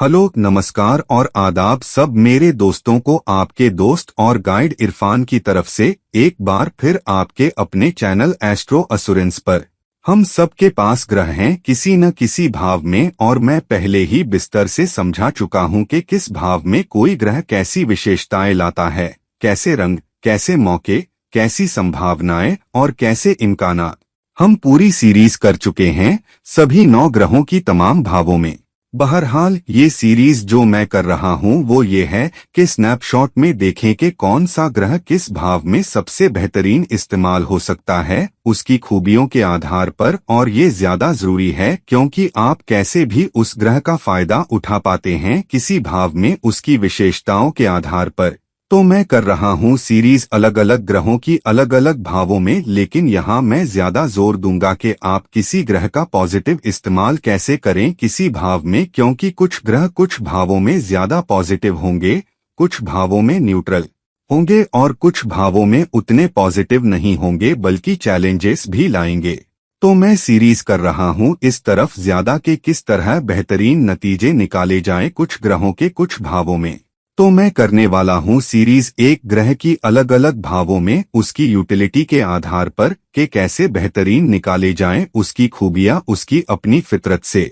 Hello, नमस्कार और आदाब सब मेरे दोस्तों को आपके दोस्त और गाइड इरफान की तरफ से एक बार फिर आपके अपने चैनल एस्ट्रो असुरेंस पर। हम सबके पास ग्रह हैं किसी न किसी भाव में, और मैं पहले ही बिस्तर से समझा चुका हूं कि किस भाव में कोई ग्रह कैसी विशेषताएं लाता है, कैसे रंग, कैसे मौके, कैसी संभावनाएं और कैसे इम्कानात। हम पूरी सीरीज कर चुके हैं सभी 9 ग्रहों की तमाम भावों में। बहरहाल ये सीरीज जो मैं कर रहा हूँ वो ये है कि स्नैपशॉट में देखें कि कौन सा ग्रह किस भाव में सबसे बेहतरीन इस्तेमाल हो सकता है उसकी खूबियों के आधार पर। और ये ज्यादा जरूरी है क्योंकि आप कैसे भी उस ग्रह का फायदा उठा पाते हैं किसी भाव में उसकी विशेषताओं के आधार पर। तो मैं कर रहा हूँ सीरीज अलग अलग ग्रहों की अलग अलग भावों में, लेकिन यहाँ मैं ज्यादा जोर दूंगा कि आप किसी ग्रह का पॉजिटिव इस्तेमाल कैसे करें किसी भाव में, क्योंकि कुछ ग्रह कुछ भावों में ज्यादा पॉजिटिव होंगे, कुछ भावों में न्यूट्रल होंगे और कुछ भावों में उतने पॉजिटिव नहीं होंगे बल्कि चैलेंजेस भी लाएंगे। तो मैं सीरीज कर रहा हूँ इस तरफ ज्यादा कि किस तरह बेहतरीन नतीजे निकाले जाएं कुछ ग्रहों के कुछ भावों में। तो मैं करने वाला हूँ सीरीज एक ग्रह की अलग अलग भावों में उसकी यूटिलिटी के आधार पर कि कैसे बेहतरीन निकाले जाएं उसकी खूबियां उसकी अपनी फितरत से।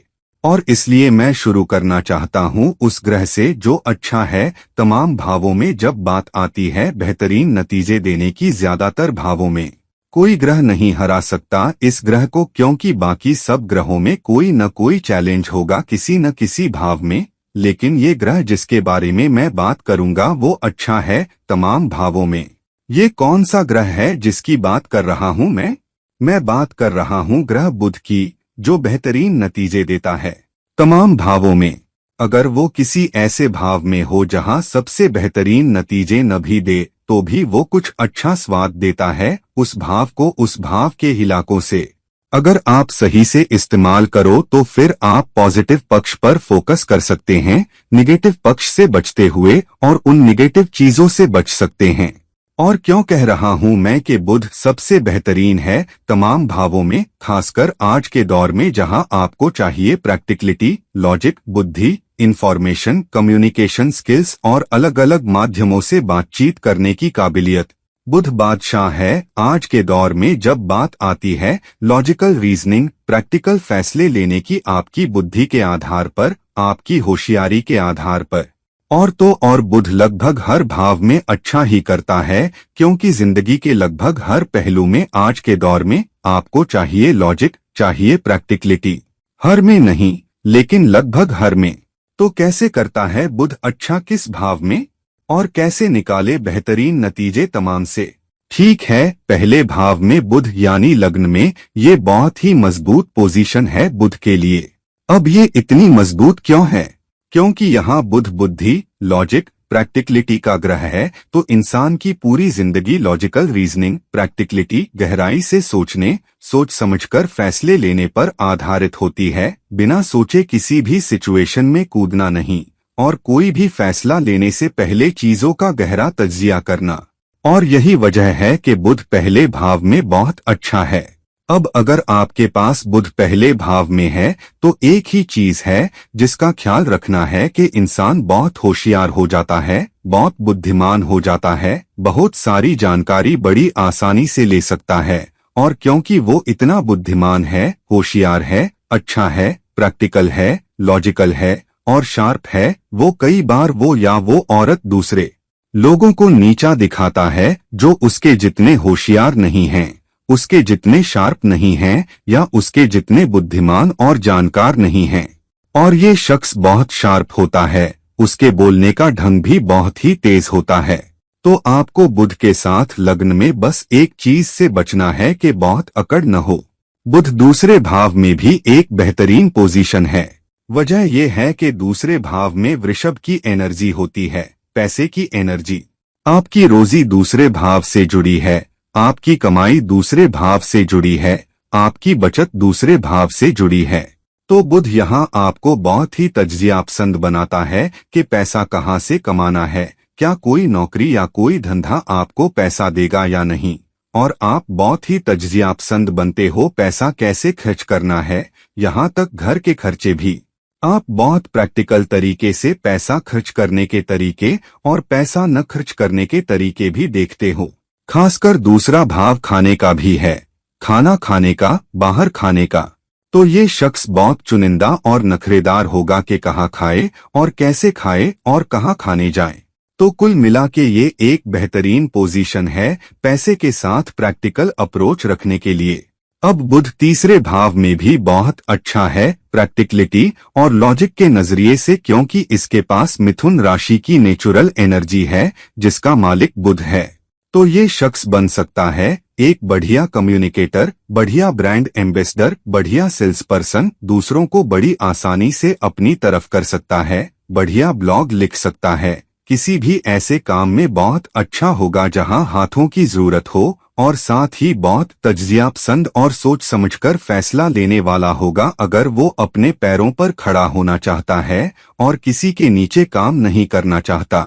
और इसलिए मैं शुरू करना चाहता हूँ उस ग्रह से जो अच्छा है तमाम भावों में। जब बात आती है बेहतरीन नतीजे देने की, ज्यादातर भावों में कोई ग्रह नहीं हरा सकता इस ग्रह को, क्योंकि बाकी सब ग्रहों में कोई न कोई चैलेंज होगा किसी न किसी भाव में। लेकिन ये ग्रह जिसके बारे में मैं बात करूंगा वो अच्छा है तमाम भावों में। ये कौन सा ग्रह है जिसकी बात कर रहा हूं मैं बात कर रहा हूं ग्रह बुध की, जो बेहतरीन नतीजे देता है तमाम भावों में। अगर वो किसी ऐसे भाव में हो जहां सबसे बेहतरीन नतीजे न भी दे तो भी वो कुछ अच्छा स्वाद देता है उस भाव को, उस भाव के इलाकों से। अगर आप सही से इस्तेमाल करो तो फिर आप पॉजिटिव पक्ष पर फोकस कर सकते हैं, निगेटिव पक्ष से बचते हुए, और उन निगेटिव चीजों से बच सकते हैं। और क्यों कह रहा हूं मैं कि बुध सबसे बेहतरीन है तमाम भावों में, खासकर आज के दौर में जहां आपको चाहिए प्रैक्टिकलिटी, लॉजिक, बुद्धि, इंफॉर्मेशन, कम्युनिकेशन स्किल्स और अलग अलग माध्यमों से बातचीत करने की काबिलियत। बुध बादशाह है आज के दौर में जब बात आती है लॉजिकल रीजनिंग, प्रैक्टिकल फैसले लेने की, आपकी बुद्धि के आधार पर, आपकी होशियारी के आधार पर। और तो और बुध लगभग हर भाव में अच्छा ही करता है, क्योंकि जिंदगी के लगभग हर पहलू में आज के दौर में आपको चाहिए लॉजिक, चाहिए प्रैक्टिकलिटी। हर में नहीं लेकिन लगभग हर में। तो कैसे करता है बुध अच्छा किस भाव में, और कैसे निकाले बेहतरीन नतीजे तमाम से? ठीक है, पहले भाव में बुध यानी लग्न में ये बहुत ही मजबूत पोजीशन है बुध के लिए। अब ये इतनी मजबूत क्यों है? क्योंकि यहाँ बुध बुद्धि, लॉजिक, प्रैक्टिकलिटी का ग्रह है, तो इंसान की पूरी जिंदगी लॉजिकल रीजनिंग, प्रैक्टिकलिटी, गहराई से सोचने, सोच समझकर फैसले लेने पर आधारित होती है। बिना सोचे किसी भी सिचुएशन में कूदना नहीं, और कोई भी फैसला लेने से पहले चीजों का गहरा तज्जिया करना। और यही वजह है कि बुध पहले भाव में बहुत अच्छा है। अब अगर आपके पास बुध पहले भाव में है तो एक ही चीज है जिसका ख्याल रखना है कि इंसान बहुत होशियार हो जाता है, बहुत बुद्धिमान हो जाता है, बहुत सारी जानकारी बड़ी आसानी से ले सकता है। और क्योंकि वो इतना बुद्धिमान है, होशियार है, अच्छा है, प्रैक्टिकल है, लॉजिकल है और शार्प है, वो कई बार वो औरत दूसरे लोगों को नीचा दिखाता है जो उसके जितने होशियार नहीं हैं, उसके जितने शार्प नहीं हैं या उसके जितने बुद्धिमान और जानकार नहीं हैं। और ये शख्स बहुत शार्प होता है, उसके बोलने का ढंग भी बहुत ही तेज होता है। तो आपको बुध के साथ लग्न में बस एक चीज से बचना है कि बहुत अकड़ न हो। बुध दूसरे भाव में भी एक बेहतरीन पोजीशन है। वजह यह है कि दूसरे भाव में वृषभ की एनर्जी होती है, पैसे की एनर्जी। आपकी रोजी दूसरे भाव से जुड़ी है, आपकी कमाई दूसरे भाव से जुड़ी है, आपकी बचत दूसरे भाव से जुड़ी है। तो बुध यहाँ आपको बहुत ही तज्जियापसंद बनाता है कि पैसा कहाँ से कमाना है, क्या कोई नौकरी या कोई धंधा आपको पैसा देगा या नहीं। और आप बहुत ही तज्जियापसंद बनते हो पैसा कैसे खर्च करना है, यहाँ तक घर के खर्चे भी। आप बहुत प्रैक्टिकल तरीके से पैसा खर्च करने के तरीके और पैसा न खर्च करने के तरीके भी देखते हो। खासकर दूसरा भाव खाने का भी है, खाना खाने का, बाहर खाने का। तो ये शख्स बहुत चुनिंदा और नखरेदार होगा कि कहाँ खाए और कैसे खाए और कहाँ खाने जाए। तो कुल मिला के ये एक बेहतरीन पोजीशन है पैसे के साथ प्रैक्टिकल अप्रोच रखने के लिए। अब बुध तीसरे भाव में भी बहुत अच्छा है प्रैक्टिकलिटी और लॉजिक के नजरिए से, क्योंकि इसके पास मिथुन राशि की नेचुरल एनर्जी है जिसका मालिक बुध है। तो ये शख्स बन सकता है एक बढ़िया कम्युनिकेटर, बढ़िया ब्रांड एम्बेसडर, बढ़िया सेल्स पर्सन, दूसरों को बड़ी आसानी से अपनी तरफ कर सकता है, बढ़िया ब्लॉग लिख सकता है। किसी भी ऐसे काम में बहुत अच्छा होगा जहां हाथों की जरूरत हो, और साथ ही बहुत तज्जिया पसंद और सोच समझकर फैसला लेने वाला होगा अगर वो अपने पैरों पर खड़ा होना चाहता है और किसी के नीचे काम नहीं करना चाहता।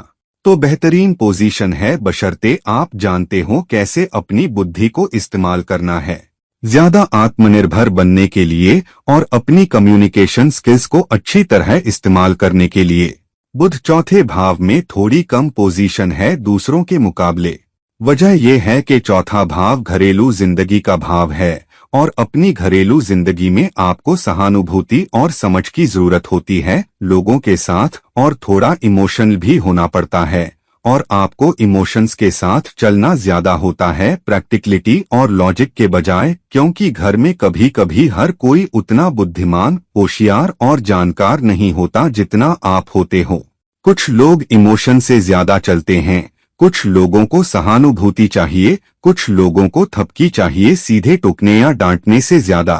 तो बेहतरीन पोजीशन है बशर्ते आप जानते हो कैसे अपनी बुद्धि को इस्तेमाल करना है ज्यादा आत्मनिर्भर बनने के लिए और अपनी कम्युनिकेशन स्किल्स को अच्छी तरह इस्तेमाल करने के लिए। बुध चौथे भाव में थोड़ी कम पोजीशन है दूसरों के मुकाबले। वजह यह है कि चौथा भाव घरेलू जिंदगी का भाव है और अपनी घरेलू जिंदगी में आपको सहानुभूति और समझ की जरूरत होती है लोगों के साथ, और थोड़ा इमोशनल भी होना पड़ता है और आपको इमोशंस के साथ चलना ज्यादा होता है प्रैक्टिकलिटी और लॉजिक के बजाय, क्योंकि घर में कभी कभी हर कोई उतना बुद्धिमान, होशियार और जानकार नहीं होता जितना आप होते हो। कुछ लोग इमोशन से ज्यादा चलते हैं, कुछ लोगों को सहानुभूति चाहिए, कुछ लोगों को थपकी चाहिए सीधे टोकने या डांटने से ज्यादा।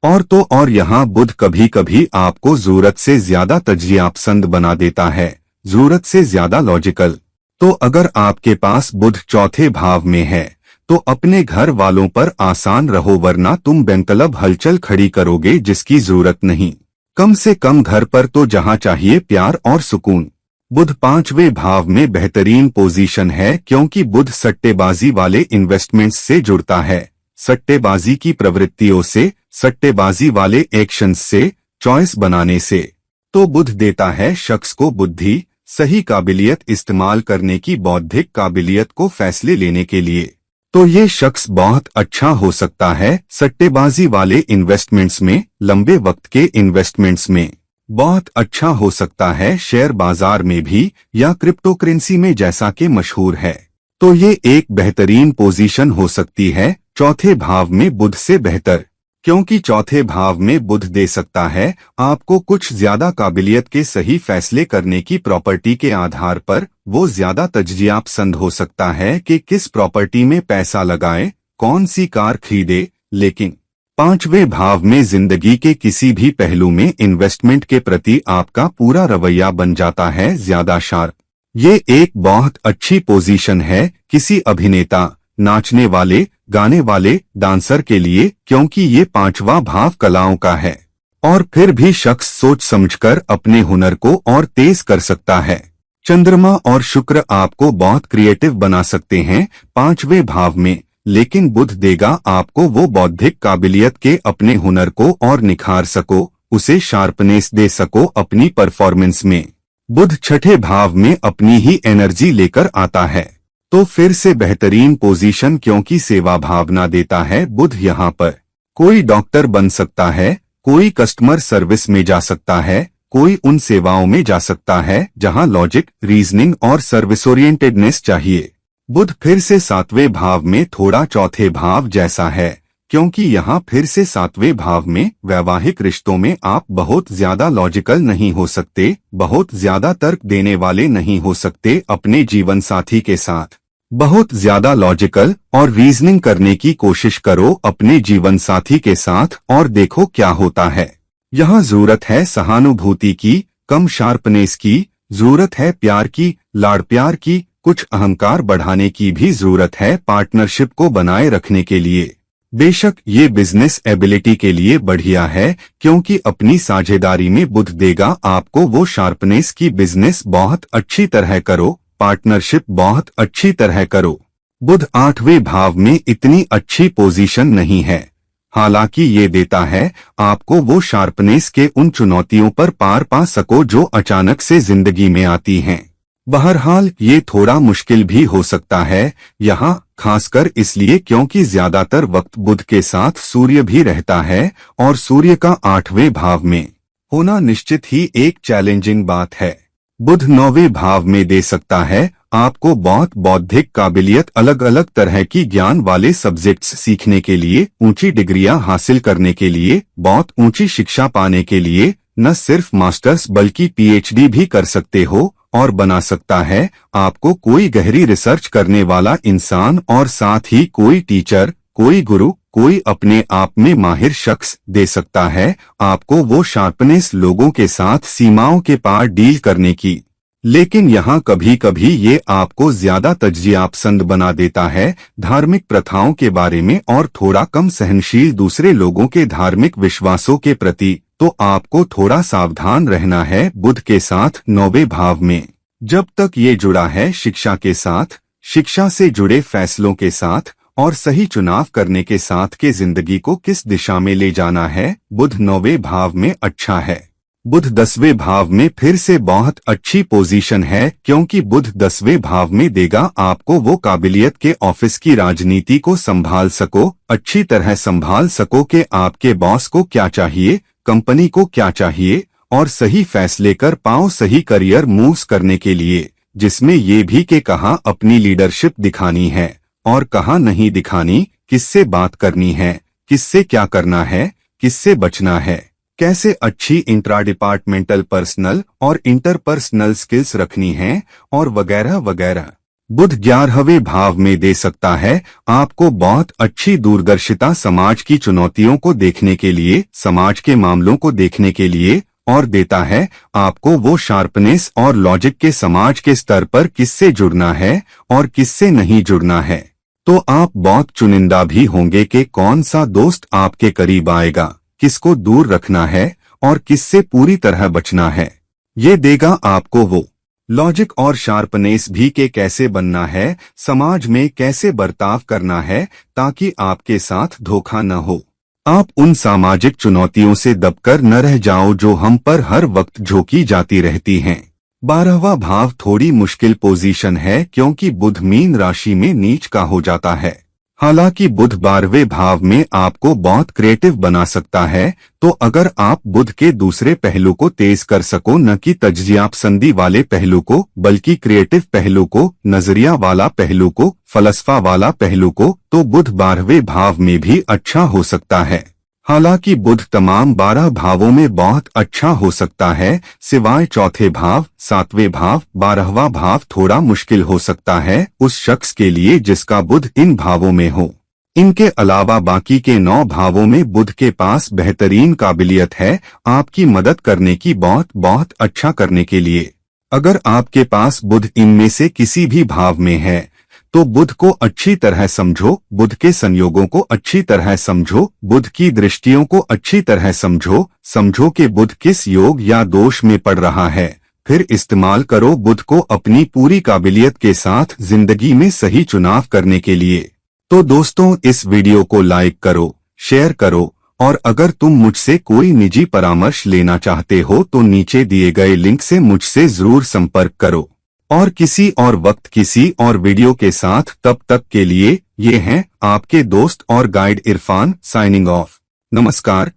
और यहाँ बुध कभी कभी आपको जरूरत से ज्यादा तज्जिया पसंद बना देता है, जरूरत से ज्यादा लॉजिकल। तो अगर आपके पास बुध चौथे भाव में है तो अपने घर वालों पर आसान रहो, वरना तुम बेंतलब हलचल खड़ी करोगे जिसकी जरूरत नहीं। कम से कम घर पर तो जहाँ चाहिए प्यार और सुकून। बुध पांचवें भाव में बेहतरीन पोजीशन है क्योंकि बुध सट्टेबाजी वाले इन्वेस्टमेंट्स से जुड़ता है, सट्टेबाजी की प्रवृत्तियों से, सट्टेबाजी वाले एक्शंस से, चॉइस बनाने से। तो बुध देता है शख्स को बुद्धि, सही काबिलियत इस्तेमाल करने की, बौद्धिक काबिलियत को फैसले लेने के लिए। तो ये शख्स बहुत अच्छा हो सकता है सट्टेबाजी वाले इन्वेस्टमेंट्स में, लंबे वक्त के इन्वेस्टमेंट्स में। बहुत अच्छा हो सकता है शेयर बाजार में भी या क्रिप्टो करेंसी में जैसा कि मशहूर है। तो ये एक बेहतरीन पोजीशन हो सकती है चौथे भाव में बुध से बेहतर, क्योंकि चौथे भाव में बुध दे सकता है आपको कुछ ज्यादा काबिलियत के सही फैसले करने की प्रॉपर्टी के आधार पर। वो ज्यादा तज्जिया पसंद हो सकता है कि किस प्रॉपर्टी में पैसा लगाए, कौन सी कार खरीदे। लेकिन पांचवें भाव में जिंदगी के किसी भी पहलू में इन्वेस्टमेंट के प्रति आपका पूरा रवैया बन जाता है ज्यादा शार्प। ये एक बहुत अच्छी पोजीशन है किसी अभिनेता, नाचने वाले, गाने वाले, डांसर के लिए, क्योंकि ये पांचवा भाव कलाओं का है और फिर भी शख्स सोच समझकर अपने हुनर को और तेज कर सकता है। चंद्रमा और शुक्र आपको बहुत क्रिएटिव बना सकते हैं पांचवें भाव में, लेकिन बुध देगा आपको वो बौद्धिक काबिलियत के अपने हुनर को और निखार सको, उसे शार्पनेस दे सको अपनी परफॉर्मेंस में। बुध छठे भाव में अपनी ही एनर्जी लेकर आता है, तो फिर से बेहतरीन पोजीशन क्योंकि सेवा भावना देता है बुध यहाँ पर। कोई डॉक्टर बन सकता है, कोई कस्टमर सर्विस में जा सकता है, कोई उन सेवाओं में जा सकता है जहां लॉजिक, रीजनिंग और सर्विस ओरिएंटेडनेस चाहिए। बुध फिर से सातवें भाव में थोड़ा चौथे भाव जैसा है, क्योंकि यहाँ फिर से सातवें भाव में वैवाहिक रिश्तों में आप बहुत ज्यादा लॉजिकल नहीं हो सकते, बहुत ज्यादा तर्क देने वाले नहीं हो सकते अपने जीवन साथी के साथ। बहुत ज्यादा लॉजिकल और रीजनिंग करने की कोशिश करो अपने जीवन साथी के साथ और देखो क्या होता है। यहाँ जरूरत है सहानुभूति की, कम शार्पनेस की, जरूरत है प्यार की, लाड़ प्यार की, कुछ अहंकार बढ़ाने की भी जरूरत है पार्टनरशिप को बनाए रखने के लिए। बेशक ये बिजनेस एबिलिटी के लिए बढ़िया है, क्योंकि अपनी साझेदारी में बुध देगा आपको वो शार्पनेस की बिजनेस बहुत अच्छी तरह करो, पार्टनरशिप बहुत अच्छी तरह करो। बुध आठवें भाव में इतनी अच्छी पोजीशन नहीं है, हालांकि ये देता है आपको वो शार्पनेस के उन चुनौतियों पर पार पा सको जो अचानक से जिंदगी में आती हैं। बहरहाल ये थोड़ा मुश्किल भी हो सकता है यहाँ, खासकर इसलिए क्योंकि ज्यादातर वक्त बुध के साथ सूर्य भी रहता है और सूर्य का 8वें भाव में होना निश्चित ही एक चैलेंजिंग बात है। बुध 9वें भाव में दे सकता है आपको बहुत बौद्धिक काबिलियत, अलग अलग तरह की ज्ञान वाले सब्जेक्ट्स सीखने के लिए, ऊंची डिग्रियां हासिल करने के लिए, बहुत ऊंची शिक्षा पाने के लिए, न सिर्फ मास्टर्स बल्कि पीएचडी भी कर सकते हो, और बना सकता है आपको कोई गहरी रिसर्च करने वाला इंसान, और साथ ही कोई टीचर, कोई गुरु, कोई अपने आप में माहिर शख्स दे सकता है आपको वो शार्पनेस लोगों के साथ सीमाओं के पार डील करने की। लेकिन यहाँ कभी कभी ये आपको ज्यादा तज्जियापसंद बना देता है धार्मिक प्रथाओं के बारे में और थोड़ा कम सहनशील दूसरे लोगों के धार्मिक विश्वासों के प्रति, तो आपको थोड़ा सावधान रहना है बुध के साथ 9वें भाव में। जब तक ये जुड़ा है शिक्षा के साथ, शिक्षा से जुड़े फैसलों के साथ और सही चुनाव करने के साथ के जिंदगी को किस दिशा में ले जाना है, बुध 9वें भाव में अच्छा है। बुध 10वें भाव में फिर से बहुत अच्छी पोजीशन है क्योंकि बुध 10वें भाव में देगा आपको वो काबिलियत के ऑफिस की राजनीति को संभाल सको, अच्छी तरह संभाल सको कि आपके बॉस को क्या चाहिए, कंपनी को क्या चाहिए, और सही फैसले कर पाओ सही करियर मूव्स करने के लिए, जिसमें ये भी कि कहाँ अपनी लीडरशिप दिखानी है और कहाँ नहीं दिखानी, किससे बात करनी है, किससे क्या करना है, किससे बचना है, कैसे अच्छी इंट्रा डिपार्टमेंटल पर्सनल और इंटरपर्सनल स्किल्स रखनी है, और वगैरह वगैरह। बुध 11वें भाव में दे सकता है आपको बहुत अच्छी दूरदर्शिता समाज की चुनौतियों को देखने के लिए, समाज के मामलों को देखने के लिए, और देता है आपको वो शार्पनेस और लॉजिक के समाज के स्तर पर किससे जुड़ना है और किससे नहीं जुड़ना है। तो आप बहुत चुनिंदा भी होंगे कि कौन सा दोस्त आपके करीब आएगा, किसको दूर रखना है और किससे पूरी तरह बचना है। ये देगा आपको वो लॉजिक और शार्पनेस भी कि कैसे बनना है, समाज में कैसे बर्ताव करना है ताकि आपके साथ धोखा न हो। आप उन सामाजिक चुनौतियों से दबकर न रह जाओ जो हम पर हर वक्त झोंकी जाती रहती हैं। 12वां भाव थोड़ी मुश्किल पोजीशन है क्योंकि बुध मीन राशि में नीच का हो जाता है। हालांकि बुध 12वें भाव में आपको बहुत क्रिएटिव बना सकता है, तो अगर आप बुध के दूसरे पहलू को तेज कर सको, न कि तज्जियापसंदी वाले पहलू को बल्कि क्रिएटिव पहलू को, नजरिया वाला पहलू को, फलसफा वाला पहलू को, तो बुध 12वें भाव में भी अच्छा हो सकता है। हालांकि बुध तमाम 12 भावों में बहुत अच्छा हो सकता है, सिवाय चौथे भाव, 7वें भाव, 12वां भाव थोड़ा मुश्किल हो सकता है उस शख्स के लिए जिसका बुध इन भावों में हो। इनके अलावा बाकी के 9 भावों में बुध के पास बेहतरीन काबिलियत है आपकी मदद करने की, बहुत बहुत अच्छा करने के लिए। अगर आपके पास बुध इनमें से किसी भी भाव में है तो बुध को अच्छी तरह समझो, बुध के संयोगों को अच्छी तरह समझो, बुध की दृष्टियों को अच्छी तरह समझो कि बुध किस योग या दोष में पड़ रहा है, फिर इस्तेमाल करो बुध को अपनी पूरी काबिलियत के साथ जिंदगी में सही चुनाव करने के लिए। तो दोस्तों, इस वीडियो को लाइक करो, शेयर करो, और अगर तुम मुझसे कोई निजी परामर्श लेना चाहते हो तो नीचे दिए गए लिंक से मुझसे जरूर संपर्क करो। और किसी और वक्त किसी और वीडियो के साथ, तब तक के लिए ये हैं आपके दोस्त और गाइड इरफान, साइनिंग ऑफ। नमस्कार।